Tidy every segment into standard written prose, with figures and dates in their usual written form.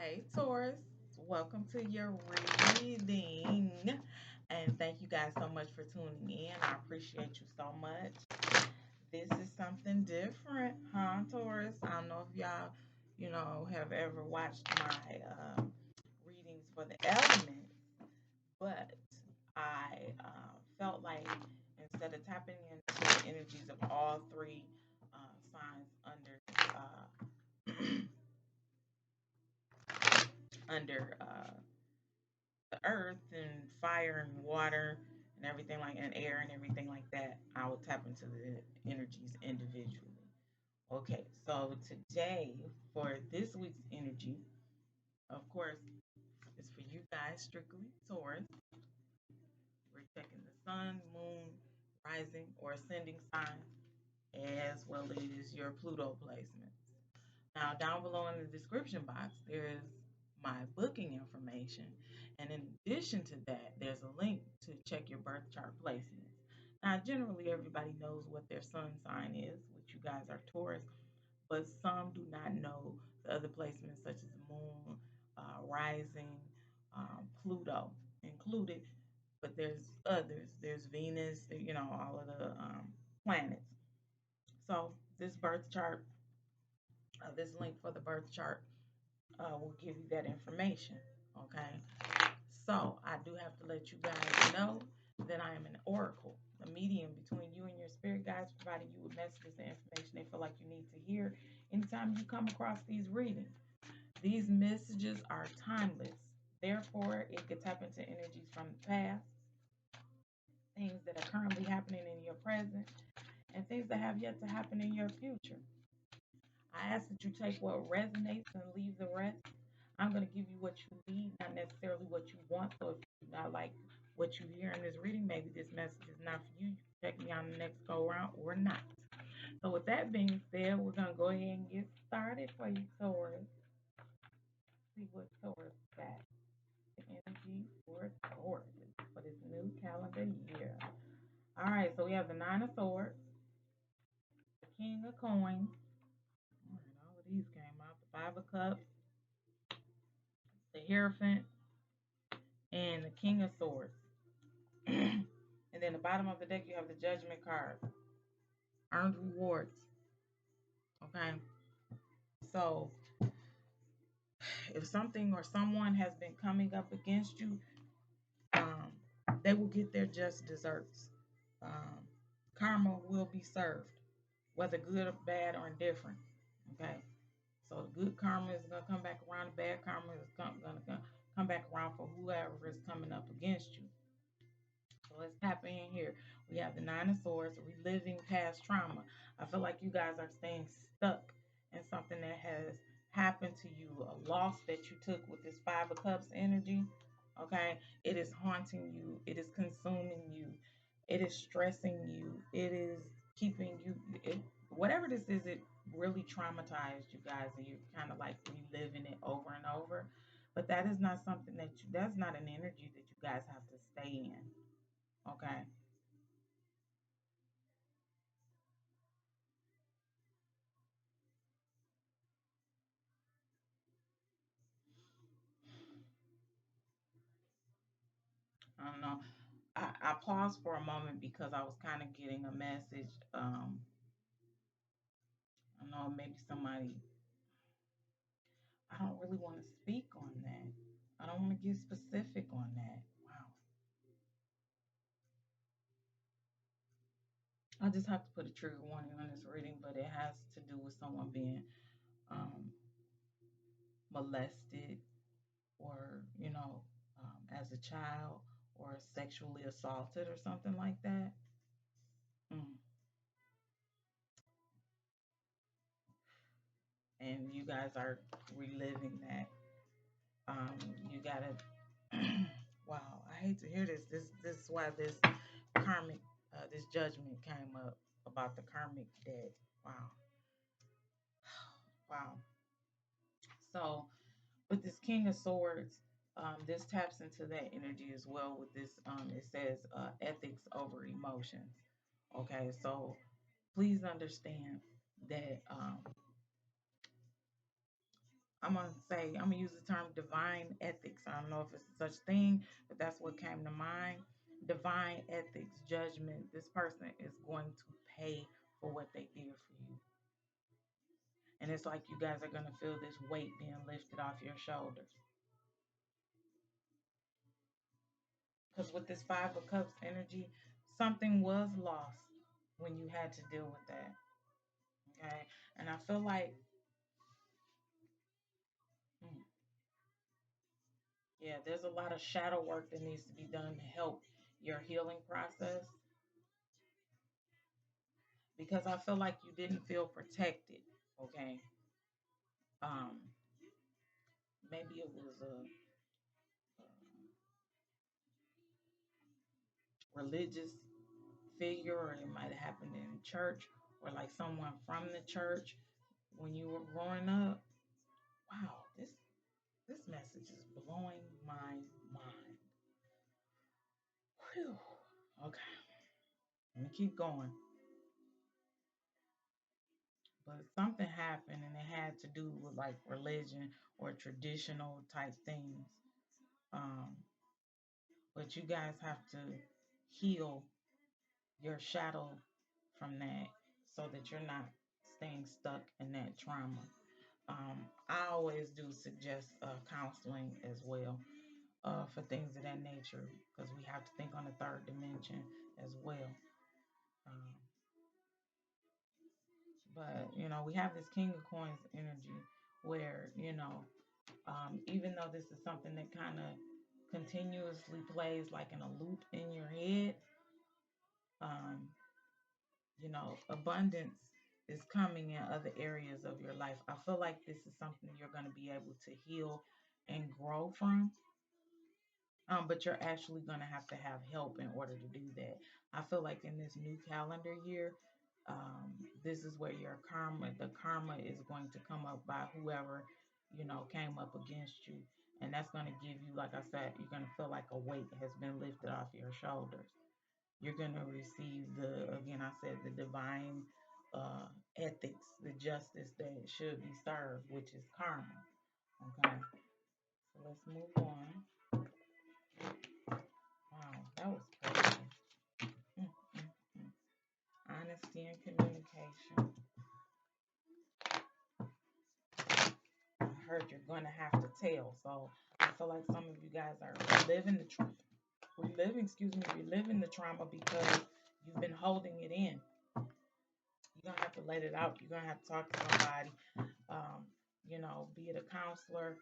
Hey Taurus, welcome to your reading. And thank you guys so much for tuning in. I appreciate you so much. This is something different, huh, Taurus? I don't know if y'all, have ever watched my readings for the elements, but I felt like instead of tapping into the energies of all three signs under the earth and fire and water and everything like and air and everything like that, I will tap into the energies individually. Okay, so today for this week's energy, of course, is for you guys strictly Taurus. We're checking the sun, moon, rising or ascending sign, as well as your Pluto placements. Now, down below in the description box, there is my booking information. And in addition to that, there's a link to check your birth chart placements. Now, generally, everybody knows what their sun sign is, which you guys are Taurus, but some do not know the other placements, such as the moon, rising, Pluto included. But there's others. There's Venus, all of the planets. So, this birth chart, this link for the birth chart will give you that information. Okay. So I do have to let you guys know that I am an oracle, a medium between you and your spirit guides, providing you with messages and information they feel like you need to hear anytime you come across these readings. These messages are timeless. Therefore, it could tap into energies from the past, things that are currently happening in your present, and things that have yet to happen in your future. I ask that you take what resonates and leave the rest. I'm going to give you what you need, not necessarily what you want. So if you do not like what you hear in this reading, maybe this message is not for you. You can check me on the next go around or not. So with that being said, we're going to go ahead and get started for you, Taurus. See what Taurus got. The energy for Taurus for this new calendar year. All right, so we have the Nine of Swords, the King of Coins. All right, all of these came out. The Five of Cups, the Hierophant, and the King of Swords. And then the bottom of the deck, you have the Judgment card, earned rewards. Okay. So if something or someone has been coming up against you, um, they will get their just desserts. Um, Karma will be served, whether good or bad or indifferent. Okay. So the good karma is going to come back around. The bad karma is going to come back around for whoever is coming up against you. So let's tap in here. We have the Nine of Swords, reliving past trauma. I feel like you guys are staying stuck in something that has happened to you, a loss that you took with this Five of Cups energy. Okay, it is haunting you, it is consuming you, it is stressing you, it is keeping you, whatever this is, it really traumatized you guys, and you're kind of like reliving it over and over. But that is not something that's not an energy that you guys have to stay in. Okay. I don't know. I paused for a moment because I was kind of getting a message. I don't know, maybe somebody, I don't really want to speak on that. I don't want to get specific on that. Wow. I just have to put a trigger warning on this reading, but it has to do with someone being um, molested or, as a child or sexually assaulted or something like that. Mm. And you guys are reliving that. You gotta. Wow, I hate to hear this. This is why this karmic, this judgment came up about the karmic debt. Wow, wow. So with this King of Swords, this taps into that energy as well. With this, it says ethics over emotions. Okay, so please understand that I'm gonna use the term divine ethics. I don't know if it's such thing, but that's what came to mind. Divine ethics, judgment. This person is going to pay for what they did for you. And it's like you guys are gonna feel this weight being lifted off your shoulders. Because with this Five of Cups energy, something was lost when you had to deal with that. Okay. And I feel like, hmm, yeah, there's a lot of shadow work that needs to be done to help your healing process because I feel like you didn't feel protected. Okay. Um, maybe it was a religious figure, or it might have happened in church, or like someone from the church when you were growing up. Wow, this message is blowing my mind. Whew. Okay, let me keep going. But something happened, and it had to do with like religion or traditional type things. Um, but you guys have to heal your shadow from that so that you're not staying stuck in that trauma. I always do suggest counseling as well for things of that nature because we have to think on the third dimension as well. Um, but we have this King of Coins energy where even though this is something that kind of continuously plays like in a loop in your head, um, abundance is coming in other areas of your life. I feel like this is something you're going to be able to heal and grow from. But you're actually going to have help in order to do that. I feel like in this new calendar year, this is where the karma is going to come up by whoever, came up against you. And that's going to give you, like I said, you're going to feel like a weight has been lifted off your shoulders. You're going to receive again, I said, the divine ethics, the justice that should be served, which is karma. Okay. So let's move on. Wow, that was crazy. Mm, mm, mm. Honesty and communication. I heard you're going to have to tell. So I feel like some of you guys are reliving the trauma because you've been holding it in. You're gonna have to let it out. You're gonna have to talk to somebody. Be it a counselor.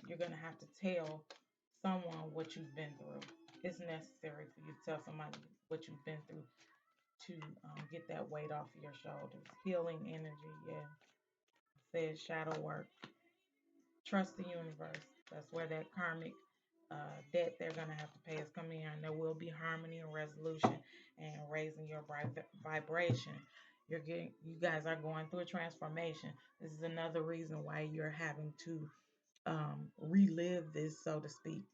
You're gonna have to tell someone what you've been through. It's necessary for you to tell somebody what you've been through to get that weight off of your shoulders. Healing energy, yeah. Says shadow work. Trust the universe. That's where that karmic debt they're gonna have to pay is coming in. There will be harmony and resolution and raising your vibration. You guys are going through a transformation. This is another reason why you're having to relive this, so to speak.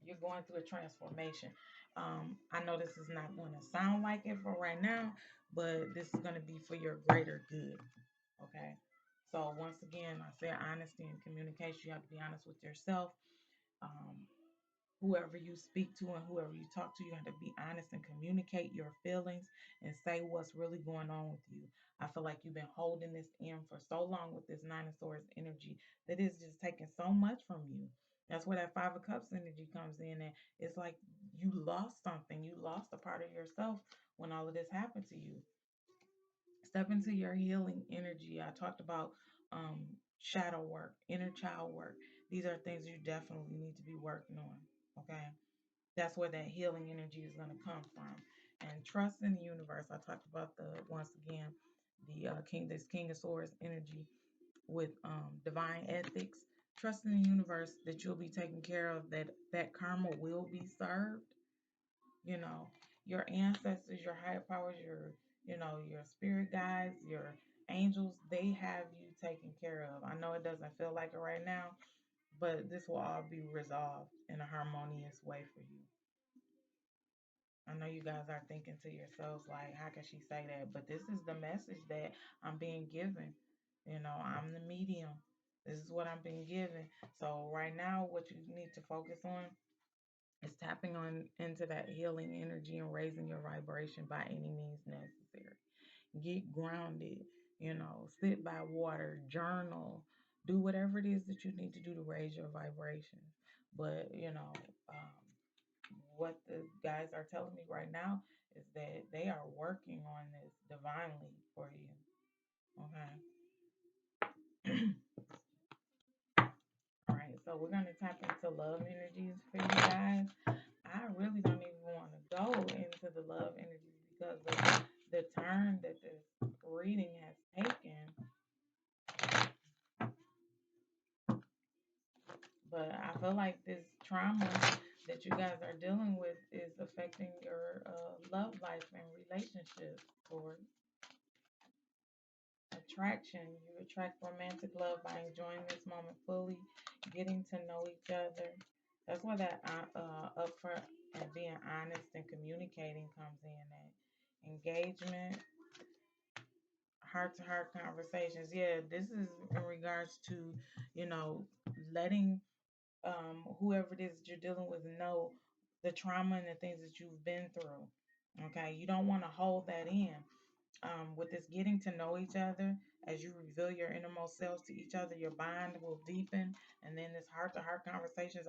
You're going through a transformation. I know this is not going to sound like it for right now, but this is going to be for your greater good. Okay. So once again, I say honesty and communication. You have to be honest with yourself. Um, Whoever you speak to and whoever you talk to, you have to be honest and communicate your feelings and say what's really going on with you. I feel like you've been holding this in for so long with this Nine of Swords energy that it's just taking so much from you. That's where that Five of Cups energy comes in, and it's like you lost something. You lost a part of yourself when all of this happened to you. Step into your healing energy. I talked about shadow work, inner child work. These are things you definitely need to be working on. Okay. That's where that healing energy is going to come from. And trust in the universe. I talked about once again, this King of Swords energy with divine ethics. Trust in the universe that you'll be taken care of, that karma will be served. You know, your ancestors, your higher powers, your spirit guides, your angels, they have you taken care of. I know it doesn't feel like it right now, but this will all be resolved in a harmonious way for you. I know you guys are thinking to yourselves, like, how can she say that? But this is the message that I'm being given. I'm the medium. This is what I'm being given. So right now, what you need to focus on is tapping on into that healing energy and raising your vibration by any means necessary. Get grounded, sit by water, journal, do whatever it is that you need to do to raise your vibration. But, what the guys are telling me right now is that they are working on this divinely for you. Okay. All right, so we're going to tap into love energies for you guys. I really don't even want to go into the love energies because of the turn that this reading has taken. But I feel like this trauma that you guys are dealing with is affecting your love life and relationships. Or attraction, you attract romantic love by enjoying this moment fully, getting to know each other. That's where that upfront and being honest and communicating comes in. That engagement, heart to heart conversations. Yeah, this is in regards to, letting whoever it is that you're dealing with know the trauma and the things that you've been through. Okay, you don't want to hold that in. With this getting to know each other, as you reveal your innermost selves to each other, your bond will deepen. And then this heart to heart conversations,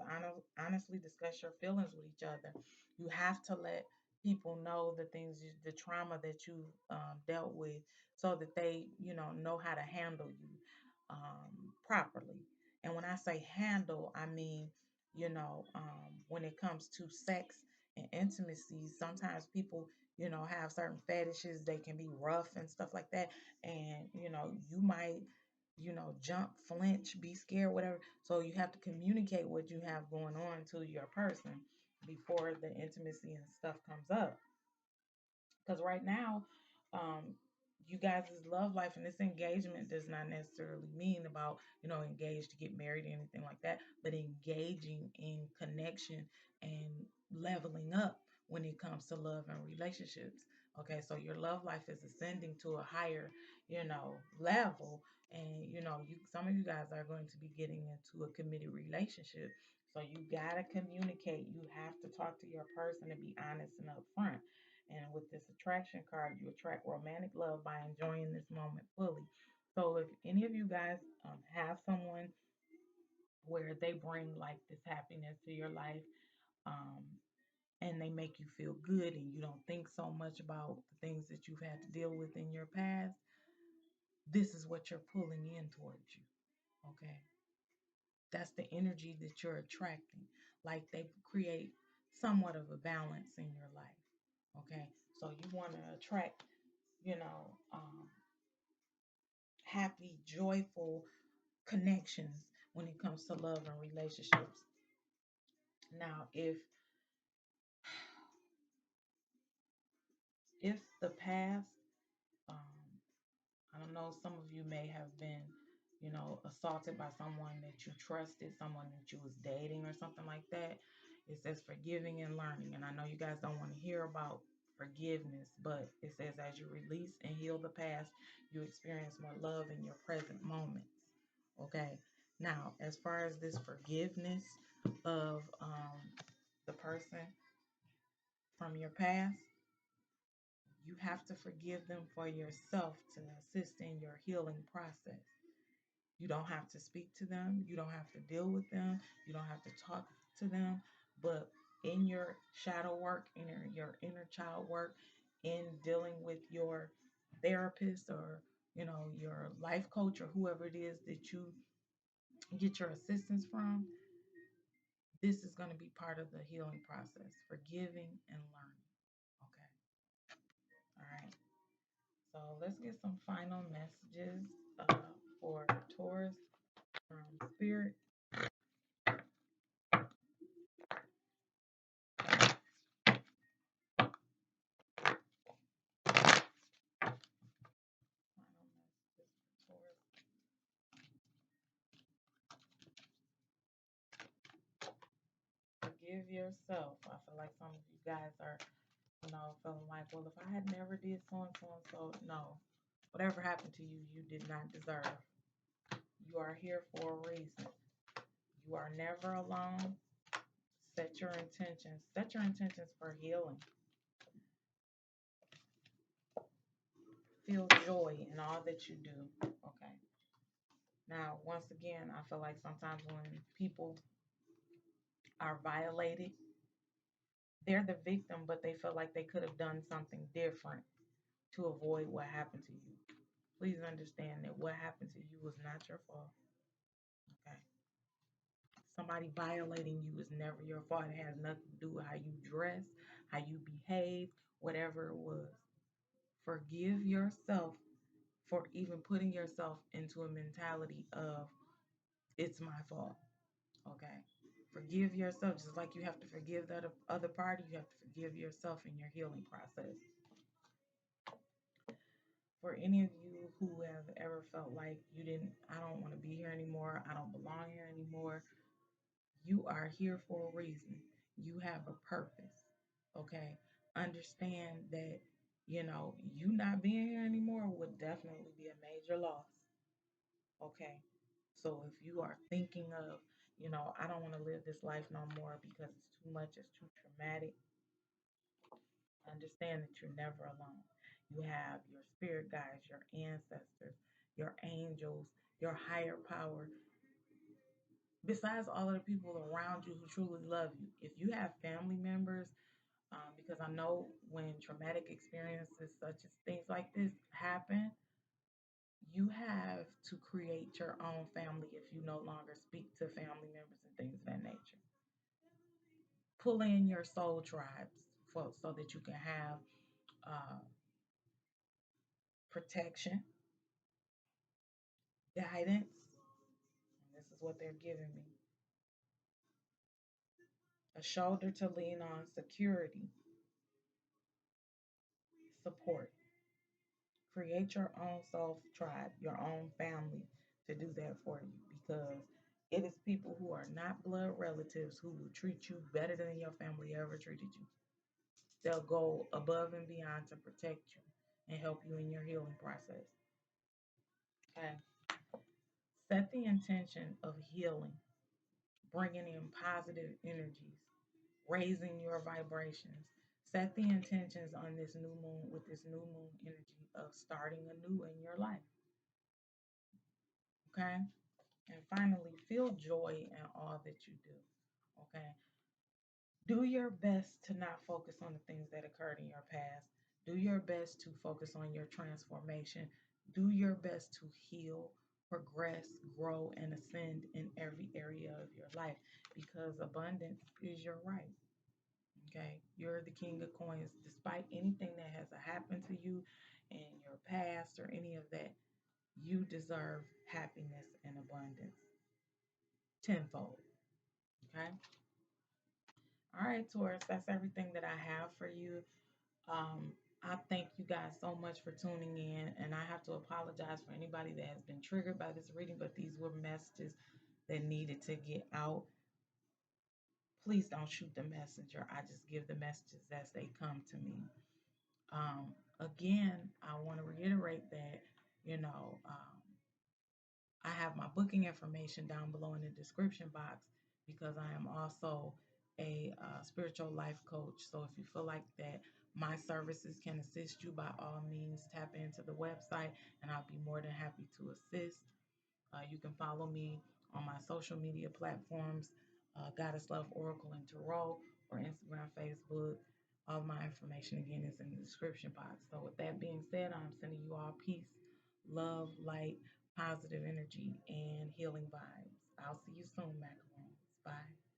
honestly discuss your feelings with each other. You have to let people know the things, the trauma that you've dealt with, so that they, know how to handle you properly. And when I say handle, I mean, when it comes to sex and intimacy, sometimes people have certain fetishes. They can be rough and stuff like that. And, you might, jump, flinch, be scared, whatever. So you have to communicate what you have going on to your person before the intimacy and stuff comes up. Because right now, um, you guys' love life and this engagement does not necessarily mean about, engaged to get married or anything like that, but engaging in connection and leveling up when it comes to love and relationships. Okay, so your love life is ascending to a higher, level. And some of you guys are going to be getting into a committed relationship. So you gotta communicate. You have to talk to your person and be honest and upfront. And with this attraction card, you attract romantic love by enjoying this moment fully. So if any of you guys have someone where they bring like this happiness to your life, um, and they make you feel good and you don't think so much about the things that you've had to deal with in your past, this is what you're pulling in towards you. Okay. That's the energy that you're attracting. Like they create somewhat of a balance in your life. Okay. So you want to attract, you know, um, happy, joyful connections when it comes to love and relationships. Now, if the past, um, I don't know, some of you may have been, assaulted by someone that you trusted, someone that you was dating or something like that. It says forgiving and learning. And I know you guys don't want to hear about forgiveness, but it says as you release and heal the past, you experience more love in your present moments. Okay. Now, as far as this forgiveness of the person from your past, you have to forgive them for yourself to assist in your healing process. You don't have to speak to them. You don't have to deal with them. You don't have to talk to them. But in your shadow work, in your inner child work, in dealing with your therapist or, your life coach or whoever it is that you get your assistance from, this is going to be part of the healing process, forgiving and learning. Okay. All right. So let's get some final messages for Taurus from Spirit. Final messages for Taurus. Forgive yourself. I feel like some of you guys are, feeling like, well, if I had never did so and so and so, no. Whatever happened to you, you did not deserve. You are here for a reason. You are never alone. Set your intentions. Set your intentions for healing. Feel joy in all that you do. Okay. Now, once again, I feel like sometimes when people are violated, they're the victim, but they feel like they could have done something different to avoid what happened to you. Please understand that what happened to you was not your fault. Okay. Somebody violating you is never your fault. It has nothing to do with how you dress, how you behave, whatever it was. Forgive yourself for even putting yourself into a mentality of it's my fault. Okay. Forgive yourself just like you have to forgive the other party. You have to forgive yourself in your healing process. For any of you who have ever felt like I don't want to be here anymore, I don't belong here anymore, you are here for a reason. You have a purpose. Okay. Understand that, you not being here anymore would definitely be a major loss. Okay. So if you are thinking of, I don't want to live this life no more because it's too much, it's too traumatic, understand that you're never alone. You have your spirit guides, your ancestors, your angels, your higher power, besides all of the people around you who truly love you. If you have family members, because I know when traumatic experiences such as things like this happen, you have to create your own family if you no longer speak to family members and things of that nature. Pull in your soul tribes so that you can have uh, protection, guidance. And this is what they're giving me: a shoulder to lean on, security, support. Create your own soul tribe, your own family to do that for you, because it is people who are not blood relatives who will treat you better than your family ever treated you. They'll go above and beyond to protect you and help you in your healing process. Okay. Set the intention of healing, bringing in positive energies, raising your vibrations. Set the intentions on this new moon with this new moon energy of starting anew in your life. Okay. And finally, feel joy in all that you do. Okay. Do your best to not focus on the things that occurred in your past. Do your best to focus on your transformation. Do your best to heal, progress, grow, and ascend in every area of your life, because abundance is your right. Okay. You're the king of coins. Despite anything that has happened to you in your past or any of that, you deserve happiness and abundance tenfold. Okay. All right, Taurus, that's everything that I have for you. I thank you guys so much for tuning in, and I have to apologize for anybody that has been triggered by this reading, but these were messages that needed to get out. Please don't shoot the messenger. I just give the messages as they come to me. Again, I want to reiterate that, you know, I have my booking information down below in the description box, because I am also a spiritual life coach. So if you feel like that my services can assist you, by all means, tap into the website and I'll be more than happy to assist. You can follow me on my social media platforms, Goddess Love Oracle and Tarot, or Instagram, Facebook. All my information again is in the description box. So with that being said, I'm sending you all peace, love, light, positive energy, and healing vibes. I'll see you soon, macarons. Bye.